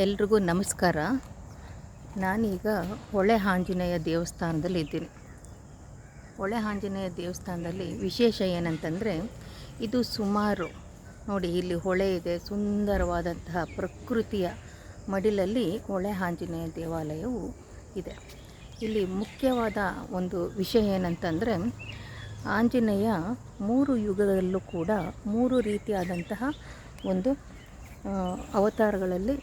ಎಲ್ರಿಗೂ ನಮಸ್ಕಾರ. ನಾನೀಗ ಹೊಳೆ ಆಂಜನೇಯ ದೇವಸ್ಥಾನದಲ್ಲಿ ಇದ್ದೀನಿ. ಹೊಳೆ ಆಂಜನೇಯ ದೇವಸ್ಥಾನದಲ್ಲಿ ವಿಶೇಷ ಏನಂತಂದರೆ, ಇದು ಸುಮಾರು ನೋಡಿ, ಇಲ್ಲಿ ಹೊಳೆ ಇದೆ, ಸುಂದರವಾದಂತಹ ಪ್ರಕೃತಿಯ ಮಡಿಲಲ್ಲಿ ಹೊಳೆ ಆಂಜನೇಯ ದೇವಾಲಯವು ಇದೆ. ಇಲ್ಲಿ ಮುಖ್ಯವಾದ ಒಂದು ವಿಷಯ ಏನಂತಂದರೆ, ಆಂಜನೇಯ 3 ಯುಗದಲ್ಲೂ ಕೂಡ 3 ರೀತಿಯಾದಂತಹ ಒಂದು ಅವತಾರಗಳಲ್ಲಿ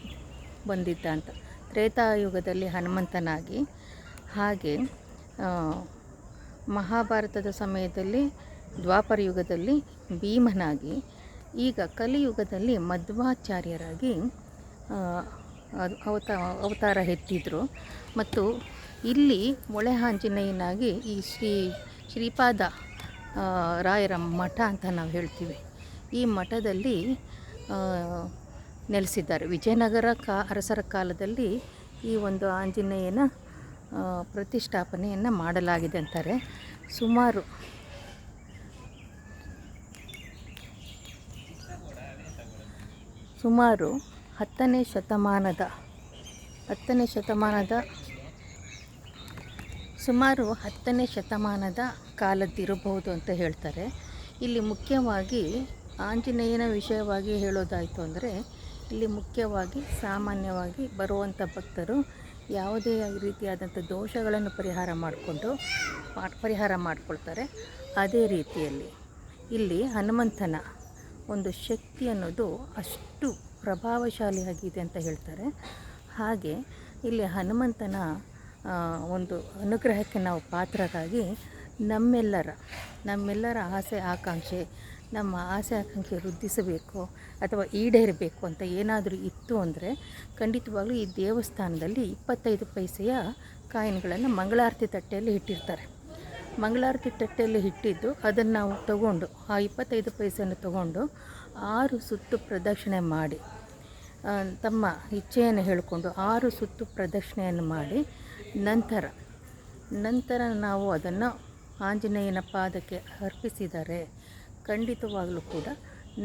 ಬಂದಿದ್ದ ಅಂತ. ತ್ರೇತಾಯುಗದಲ್ಲಿ ಹನುಮಂತನಾಗಿ, ಹಾಗೆ ಮಹಾಭಾರತದ ಸಮಯದಲ್ಲಿ ದ್ವಾಪರ ಯುಗದಲ್ಲಿ ಭೀಮನಾಗಿ, ಈಗ ಕಲಿಯುಗದಲ್ಲಿ ಮಧ್ವಾಚಾರ್ಯರಾಗಿ ಅವತಾರ ಎತ್ತಿದ್ರು. ಮತ್ತು ಇಲ್ಲಿ ಹೊಳೆ ಆಂಜನೇಯನಾಗಿ ಈ ಶ್ರೀಪಾದ ರಾಯರ ಮಠ ಅಂತ ನಾವು ಹೇಳ್ತೀವಿ. ಈ ಮಠದಲ್ಲಿ ನೆಲೆಸಿದ್ದಾರೆ. ವಿಜಯನಗರ ಅರಸರ ಕಾಲದಲ್ಲಿ ಈ ಒಂದು ಆಂಜನೇಯನ ಪ್ರತಿಷ್ಠಾಪನೆಯನ್ನು ಮಾಡಲಾಗಿದೆ ಅಂತಾರೆ. ಸುಮಾರು ಹತ್ತನೇ ಶತಮಾನದ ಕಾಲದ್ದಿರಬಹುದು ಅಂತ ಹೇಳ್ತಾರೆ. ಇಲ್ಲಿ ಮುಖ್ಯವಾಗಿ ಆಂಜನೇಯನ ವಿಷಯವಾಗಿ ಹೇಳೋದಾಯಿತು ಅಂದರೆ, ಇಲ್ಲಿ ಮುಖ್ಯವಾಗಿ ಸಾಮಾನ್ಯವಾಗಿ ಬರುವಂಥ ಭಕ್ತರು ಯಾವುದೇ ರೀತಿಯಾದಂಥ ದೋಷಗಳನ್ನು ಪರಿಹಾರ ಮಾಡಿಕೊಳ್ತಾರೆ. ಅದೇ ರೀತಿಯಲ್ಲಿ ಇಲ್ಲಿ ಹನುಮಂತನ ಒಂದು ಶಕ್ತಿ ಅನ್ನೋದು ಅಷ್ಟು ಪ್ರಭಾವಶಾಲಿಯಾಗಿದೆ ಅಂತ ಹೇಳ್ತಾರೆ. ಹಾಗೆ ಇಲ್ಲಿ ಹನುಮಂತನ ಒಂದು ಅನುಗ್ರಹಕ್ಕೆ ನಾವು ಪಾತ್ರರಾಗಿ ನಮ್ಮೆಲ್ಲರ ಆಸೆ ಆಕಾಂಕ್ಷೆ ವೃದ್ಧಿಸಬೇಕು ಅಥವಾ ಈಡೇರಬೇಕು ಅಂತ ಏನಾದರೂ ಇತ್ತು ಅಂದರೆ, ಖಂಡಿತವಾಗ್ಲೂ ಈ ದೇವಸ್ಥಾನದಲ್ಲಿ 25 ಪೈಸೆಯ ಕಾಯಿನ್ಗಳನ್ನು ಮಂಗಳಾರತಿ ತಟ್ಟೆಯಲ್ಲಿ ಇಟ್ಟಿರ್ತಾರೆ. ಮಂಗಳಾರತಿ ತಟ್ಟೆಯಲ್ಲಿ ಇಟ್ಟಿದ್ದು ಅದನ್ನು ನಾವು ತಗೊಂಡು, ಆ 25 ಪೈಸೆಯನ್ನು ತಗೊಂಡು 6 ಸುತ್ತು ಪ್ರದಕ್ಷಿಣೆ ಮಾಡಿ, ತಮ್ಮ ಇಚ್ಛೆಯನ್ನು ಹೇಳಿಕೊಂಡು 6 ಸುತ್ತು ಪ್ರದಕ್ಷಿಣೆಯನ್ನು ಮಾಡಿ, ನಂತರ ನಾವು ಅದನ್ನು ಆಂಜನೇಯನ ಪಾದಕ್ಕೆ ಅರ್ಪಿಸಿದರೆ ಖಂಡಿತವಾಗಲೂ ಕೂಡ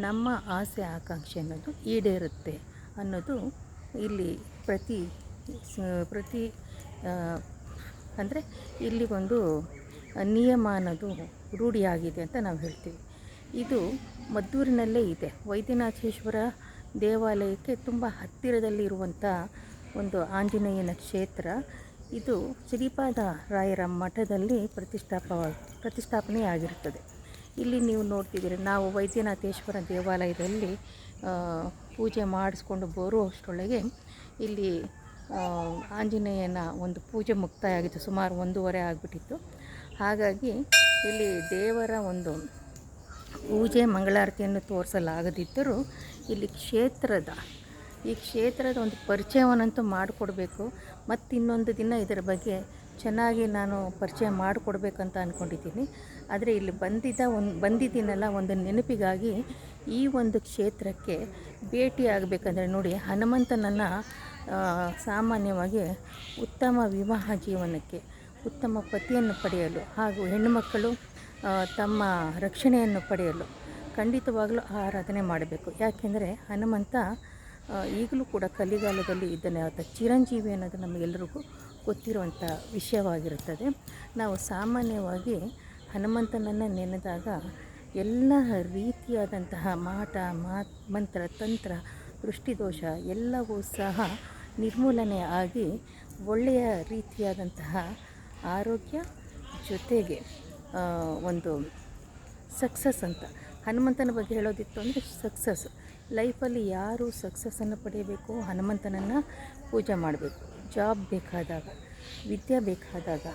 ನಮ್ಮ ಆಸೆ ಆಕಾಂಕ್ಷೆ ಅನ್ನೋದು ಈಡೇರುತ್ತೆ ಅನ್ನೋದು ಇಲ್ಲಿ ಅಂದರೆ ಇಲ್ಲಿ ಒಂದು ನಿಯಮ ಅನ್ನೋದು ರೂಢಿಯಾಗಿದೆ ಅಂತ ನಾವು ಹೇಳ್ತೀವಿ. ಇದು ಮದ್ದೂರಿನಲ್ಲೇ ಇದೆ. ವೈದ್ಯನಾಥೇಶ್ವರ ದೇವಾಲಯಕ್ಕೆ ತುಂಬ ಹತ್ತಿರದಲ್ಲಿ ಇರುವಂಥ ಒಂದು ಆಂಜನೇಯನ ಕ್ಷೇತ್ರ. ಇದು ಶ್ರೀಪಾದ ರಾಯರ ಮಠದಲ್ಲಿ ಪ್ರತಿಷ್ಠಾಪನೆಯಾಗಿರುತ್ತದೆ. ಇಲ್ಲಿ ನೀವು ನೋಡ್ತಿದ್ದೀರಿ, ನಾವು ವೈದ್ಯನಾಥೇಶ್ವರ ದೇವಾಲಯದಲ್ಲಿ ಪೂಜೆ ಮಾಡಿಸ್ಕೊಂಡು ಬರುವಷ್ಟರೊಳಗೆ ಇಲ್ಲಿ ಆಂಜನೇಯನ ಒಂದು ಪೂಜೆ ಮುಕ್ತಾಯ ಆಗಿತ್ತು. ಸುಮಾರು 1:30 ಆಗಿಬಿಟ್ಟಿತ್ತು. ಹಾಗಾಗಿ ಇಲ್ಲಿ ದೇವರ ಒಂದು ಪೂಜೆ ಮಂಗಳಾರತಿಯನ್ನು ತೋರಿಸಲಾಗದಿದ್ದರೂ ಇಲ್ಲಿ ಈ ಕ್ಷೇತ್ರದ ಒಂದು ಪರಿಚಯವನ್ನಂತೂ ಮಾಡಿಕೊಡ್ಬೇಕು. ಮತ್ತು ಇನ್ನೊಂದು ದಿನ ಇದರ ಬಗ್ಗೆ ಚೆನ್ನಾಗಿ ನಾನು ಪರಿಚಯ ಮಾಡಿಕೊಡ್ಬೇಕಂತ ಅಂದ್ಕೊಂಡಿದ್ದೀನಿ. ಆದರೆ ಇಲ್ಲಿ ಬಂದಿದ್ದೀನಲ್ಲ, ಒಂದು ನೆನಪಿಗಾಗಿ ಈ ಒಂದು ಕ್ಷೇತ್ರಕ್ಕೆ ಭೇಟಿ ಆಗಬೇಕಂದ್ರೆ ನೋಡಿ, ಹನುಮಂತನನ್ನು ಸಾಮಾನ್ಯವಾಗಿ ಉತ್ತಮ ವಿವಾಹ ಜೀವನಕ್ಕೆ, ಉತ್ತಮ ಪತಿಯನ್ನು ಪಡೆಯಲು ಹಾಗೂ ಹೆಣ್ಣುಮಕ್ಕಳು ತಮ್ಮ ರಕ್ಷಣೆಯನ್ನು ಪಡೆಯಲು ಖಂಡಿತವಾಗಲೂ ಆರಾಧನೆ ಮಾಡಬೇಕು. ಯಾಕೆಂದರೆ ಹನುಮಂತ ಈಗಲೂ ಕೂಡ ಕಲಿಗಾಲದಲ್ಲಿ ಇದ್ದಾನೆ. ಆತ ಚಿರಂಜೀವಿ ಅನ್ನೋದು ನಮಗೆಲ್ಲರಿಗೂ ಗೊತ್ತಿರುವಂಥ ವಿಷಯವಾಗಿರುತ್ತದೆ. ನಾವು ಸಾಮಾನ್ಯವಾಗಿ ಹನುಮಂತನನ್ನು ನೆನೆದಾಗ ಎಲ್ಲ ರೀತಿಯಾದಂತಹ ಮಾಟ ಮಂತ್ರ ತಂತ್ರ ದೃಷ್ಟಿದೋಷ ಎಲ್ಲವೂ ಸಹ ನಿರ್ಮೂಲನೆ ಆಗಿ ಒಳ್ಳೆಯ ರೀತಿಯಾದಂತಹ ಆರೋಗ್ಯ, ಜೊತೆಗೆ ಒಂದು ಸಕ್ಸಸ್ ಅಂತ ಹನುಮಂತನ ಬಗ್ಗೆ ಹೇಳೋದಿತ್ತು ಅಂದರೆ, ಸಕ್ಸಸ್ ಲೈಫಲ್ಲಿ ಯಾರು ಸಕ್ಸಸ್ಸನ್ನು ಪಡೆಯಬೇಕು, ಹನುಮಂತನನ್ನು ಪೂಜೆ ಮಾಡಬೇಕು. ಜಾಬ್ ಬೇಕಾದಾಗ, ವಿದ್ಯೆ ಬೇಕಾದಾಗ,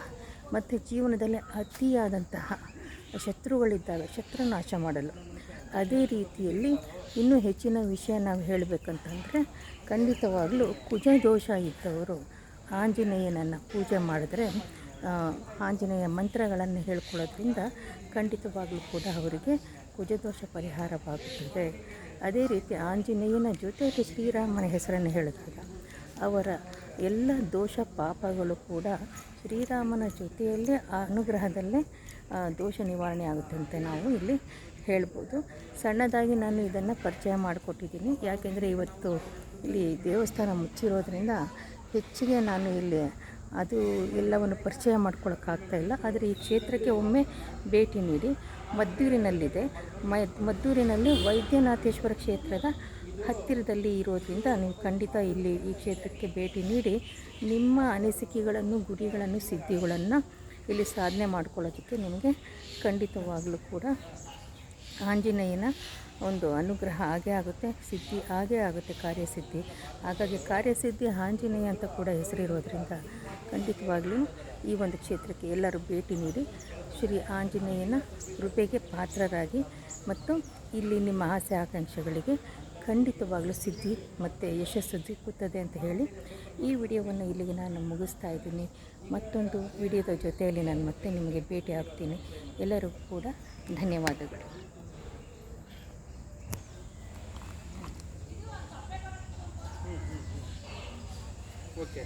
ಮತ್ತು ಜೀವನದಲ್ಲಿ ಅತಿಯಾದಂತಹ ಶತ್ರುಗಳಿದ್ದಾಗ ಶತ್ರುನಾಶ ಮಾಡಲು. ಅದೇ ರೀತಿಯಲ್ಲಿ ಇನ್ನೂ ಹೆಚ್ಚಿನ ವಿಷಯ ನಾವು ಹೇಳಬೇಕಂತಂದರೆ, ಖಂಡಿತವಾಗಲೂ ಕುಜದೋಷ ಇದ್ದವರು ಆಂಜನೇಯನನ್ನು ಪೂಜೆ ಮಾಡಿದ್ರೆ, ಆಂಜನೇಯ ಮಂತ್ರಗಳನ್ನು ಹೇಳ್ಕೊಳ್ಳೋದ್ರಿಂದ ಖಂಡಿತವಾಗಲೂ ಕೂಡ ಅವರಿಗೆ ಕುಜದೋಷ ಪರಿಹಾರವಾಗುತ್ತದೆ. ಅದೇ ರೀತಿ ಆಂಜನೇಯನ ಜೊತೆಗೆ ಶ್ರೀರಾಮನ ಹೆಸರನ್ನು ಹೇಳಿದಾಗ ಅವರ ಎಲ್ಲ ದೋಷ ಪಾಪಗಳು ಕೂಡ ಶ್ರೀರಾಮನ ಜೊತೆಯಲ್ಲೇ ಆ ಅನುಗ್ರಹದಲ್ಲೇ ದೋಷ ನಿವಾರಣೆ ಆಗುತ್ತಂತೆ ನಾವು ಇಲ್ಲಿ ಹೇಳ್ಬೋದು. ಸಣ್ಣದಾಗಿ ನಾನು ಇದನ್ನು ಪರಿಚಯ ಮಾಡಿಕೊಟ್ಟಿದ್ದೀನಿ. ಯಾಕೆಂದರೆ ಇವತ್ತು ಇಲ್ಲಿ ದೇವಸ್ಥಾನ ಮುಚ್ಚಿರೋದ್ರಿಂದ ಹೆಚ್ಚಿಗೆ ನಾನು ಇಲ್ಲಿ ಅದು ಎಲ್ಲವನ್ನು ಪರಿಚಯ ಮಾಡ್ಕೊಳ್ಳೋಕ್ಕಾಗ್ತಾಯಿಲ್ಲ. ಆದರೆ ಈ ಕ್ಷೇತ್ರಕ್ಕೆ ಒಮ್ಮೆ ಭೇಟಿ ನೀಡಿ. ಮದ್ದೂರಿನಲ್ಲಿದೆ. ಮದ್ದೂರಿನಲ್ಲಿ ವೈದ್ಯನಾಥೇಶ್ವರ ಕ್ಷೇತ್ರದ ಹತ್ತಿರದಲ್ಲಿ ಇರೋದ್ರಿಂದ ನೀವು ಖಂಡಿತ ಇಲ್ಲಿ ಈ ಕ್ಷೇತ್ರಕ್ಕೆ ಭೇಟಿ ನೀಡಿ ನಿಮ್ಮ ಅನಿಸಿಕೆಗಳನ್ನು, ಗುರಿಗಳನ್ನು, ಸಿದ್ಧಿಗಳನ್ನು ಇಲ್ಲಿ ಸಾಧನೆ ಮಾಡ್ಕೊಳ್ಳೋದಕ್ಕೆ ನಿಮಗೆ ಖಂಡಿತವಾಗಲೂ ಕೂಡ ಆಂಜನೇಯನ ಒಂದು ಅನುಗ್ರಹ ಆಗೇ ಆಗುತ್ತೆ, ಸಿದ್ಧಿ ಆಗೇ ಆಗುತ್ತೆ, ಕಾರ್ಯಸಿದ್ಧಿ. ಹಾಗಾಗಿ ಕಾರ್ಯಸಿದ್ಧಿ ಆಂಜನೇಯ ಅಂತ ಕೂಡ ಹೆಸರಿರೋದ್ರಿಂದ ಖಂಡಿತವಾಗ್ಲೂ ಈ ಒಂದು ಕ್ಷೇತ್ರಕ್ಕೆ ಎಲ್ಲರೂ ಭೇಟಿ ನೀಡಿ ಶ್ರೀ ಆಂಜನೇಯನ ಕೃಪೆಗೆ ಪಾತ್ರರಾಗಿ ಮತ್ತು ಇಲ್ಲಿ ನಿಮ್ಮ ಆಸೆ ಆಕಾಂಕ್ಷೆಗಳಿಗೆ ಖಂಡಿತವಾಗಲೂ ಸಿದ್ಧಿ ಮತ್ತು ಯಶಸ್ಸು ಸಿಕ್ಕುತ್ತದೆ ಅಂತ ಹೇಳಿ ಈ ವಿಡಿಯೋವನ್ನು ಇಲ್ಲಿಗೆ ನಾನು ಮುಗಿಸ್ತಾ ಇದ್ದೀನಿ. ಮತ್ತೊಂದು ವಿಡಿಯೋದ ಜೊತೆಯಲ್ಲಿ ನಾನು ಮತ್ತೆ ನಿಮಗೆ ಭೇಟಿ ಆಗ್ತೀನಿ. ಎಲ್ಲರಿಗೂ ಕೂಡ ಧನ್ಯವಾದಗಳು. ಓಕೆ.